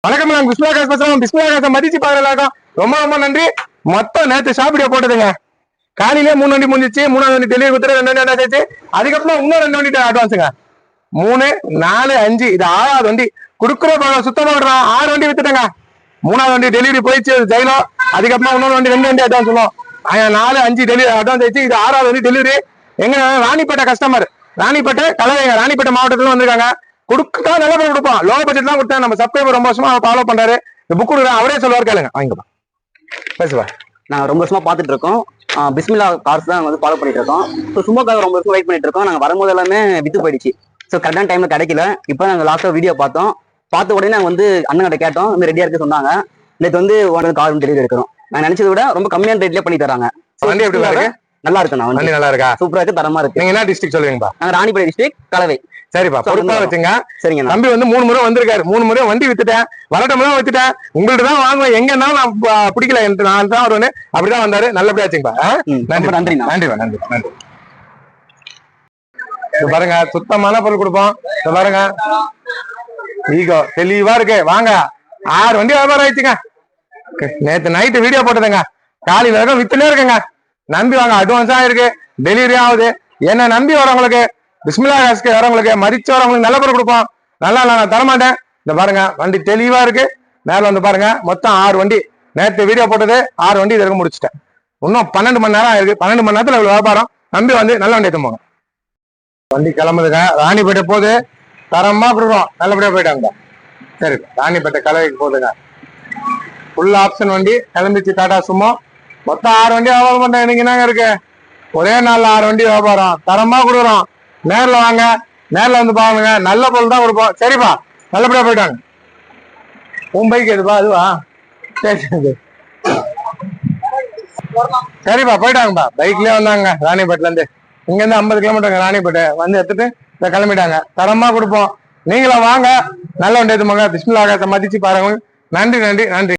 வணக்கம், நாங்க பிஸ்மில்லா காசு பேசுறோம். பிஸ்மில்லா காசை மதிச்சு பாருங்க. ரொம்ப ரொம்ப நன்றி. மொத்தம் நேற்று ஷாப் வீடியோ போட்டதுங்க. காலையிலே 3 வண்டி முடிஞ்சிச்சு. 3வது வண்டி டெலிவரி கொடுத்துட்டு 2 வண்டி அட்வான்ஸ் ஆச்சு. அதுக்கப்புறம் இன்னும் 2 வண்டி அட்வான்ஸுங்க. 3, 4, 5 இது 6வது வண்டி குடுக்குற சுத்தமா விடுறோம். 6 வண்டி வித்துட்டேங்க. 3வது வண்டி டெலிவரி போயிடுச்சு ஜெயிலோ. அதுக்கப்புறம் இன்னொரு வண்டி 2 வண்டி அட்வான்ஸ் சொல்லுவோம். 4, 5 டெலிவரி அட்வான்ஸ் ஆயிடுச்சு. இது 6வது வண்டி டெலிவரி. எங்க ராணிப்பேட்டை கஸ்டமர், ராணிப்பேட்டை கலவைங்க, ராணிப்பேட்டை மாவட்டத்துல வந்திருக்காங்க. கொடுத்தா நல்ல பேர் கொடுப்போம். லோ பட்ஜெட் தான் கொடுத்தேன். நம்ம சப்ஸ்கிரைபர் ரொம்ப வருஷமா ஃபாலோ பண்றாரு. இந்த புக் கொடுக்குறேன், அவரே சொல்லுவார், கேளுங்க. வாங்கிப்பா பேசுவா. நாங்க ரொம்ப வருஷமா பாத்துட்டு இருக்கோம். பிஸ்மில்லா கார்ஸ் தான் வந்து ஃபாலோ பண்ணிட்டு இருக்கோம். ஸோ சும்மாக்காக ரொம்ப வருஷம் வெயிட் பண்ணிட்டு இருக்கோம். நாங்க வரும்போது எல்லாமே வித்து போயிடுச்சு. ஸோ கரெக்டான டைம்ல கிடைக்கல. இப்போ நாங்க லாஸ்டா வீடியோ பார்த்தோம். பார்த்த உடனே நாங்க வந்து அண்ணன் கேட்டோம், இந்த ரெடியா இருக்கு சொன்னாங்க. நேற்று வந்து உனக்கு கார் டெலிவரி எடுக்கிறோம். நான் நினைச்சதை விட ரொம்ப கம்மியான ரேட்லயே பண்ணி தராங்க. வண்டி எப்படி இருக்கு? நல்லா இருக்கு. நான் வண்டி நல்லா இருக்கா? சூப்பரா இருக்கு, தரமா இருக்கு. நீங்க என்ன டிஸ்ட்ரிக்ட் சொல்லுவீங்கப்பா? நாங்க ராணிப்பேட்டை டிஸ்ட்ரிக்ட், கலவை. சரிப்பா, பொறுப்பா வச்சுங்க. சரிங்க. தம்பி வந்து 3 முறை வந்திருக்காரு. 3 முறை வண்டி வித்துட்டேன், வரட்டம்லாம் வித்துட்டேன். உங்கள்ட்ட தான் வாங்குவேன். எங்க இருந்தாலும் நான் பிடிக்கல, நான் தான் வருவேன். அப்படிதான் வந்தாரு. நல்லபடியா வச்சுங்கப்பா. நன்றி நன்றி நன்றி நன்றி நன்றி. பாருங்க, சுத்தமான பொருள் கொடுப்போம். பாருங்க, ஈகோ தெளிவா இருக்கு. வாங்க, 6 வண்டி வியாபாரம் ஆயிடுச்சுங்க. நேத்து நைட்டு வீடியோ போட்டதுங்க. காலையில வரைக்கும் வித்துனே இருக்குங்க. நம்பி வாங்க. அட்வான்ஸா இருக்கு, டெலிவரி ஆகுது. என்ன நம்பி வரவங்களுக்கு, பிஸ்மில்லா காசுக்கு வரவங்களுக்கு, மதிச்சு வரவங்களுக்கு நல்ல பொருள் கொடுப்போம். நல்லா நான் தரமாட்டேன். இந்த பாருங்க, வண்டி தெளிவா இருக்கு. மேல வந்து பாருங்க, மொத்தம் 6 வண்டி. நேற்று வீடியோ போட்டது 6 வண்டி இதற்கு முடிச்சுட்டேன். இன்னும் 12 மணி நேரம் இருக்கு. 12 மணி நேரத்துல இவ்வளவு வியாபாரம். நம்பி வந்து நல்ல வண்டி எடுத்து போங்க. வண்டி கிளம்புதுங்க. ராணிப்பேட்டை போகுது. தரமா கொடுக்குறோம். நல்லபடியா போயிட்டாங்க. சரி, ராணிப்பேட்டை கலவைக்கு போகுதுங்க. ஃபுல் ஆப்ஷன் வண்டி கிளம்பிச்சு. டாடா சுமோ. மொத்தம் 6 வண்டி வியாபாரம் பண்றேன். எனக்கு என்னங்க இருக்கு? ஒரே நாள்ல 6 வண்டி வியாபாரம். தரமா கொடுக்குறோம். நேர்ல வாங்க, நேர்ல வந்து பாருங்க. நல்ல பொருள் தான் கொடுப்போம். சரிப்பா, நல்லபடியா போயிட்டாங்க. உன் பைக் எதுப்பா? அதுவா? சரி சரிப்பா, போயிட்டாங்கப்பா. பைக்லயே வந்தாங்க ராணிப்பேட்டில இருந்து. இங்க இருந்து 50 கிலோமீட்டர் ராணிப்பேட்டை வந்து எடுத்துட்டு இதை கிளம்பிட்டாங்க. தரமா கொடுப்போம். நீங்களும் வாங்க, நல்ல வண்டி எடுத்துமாங்க. பிஸ்மில்லா காசை மதிச்சு பாருங்க. நன்றி நன்றி நன்றி.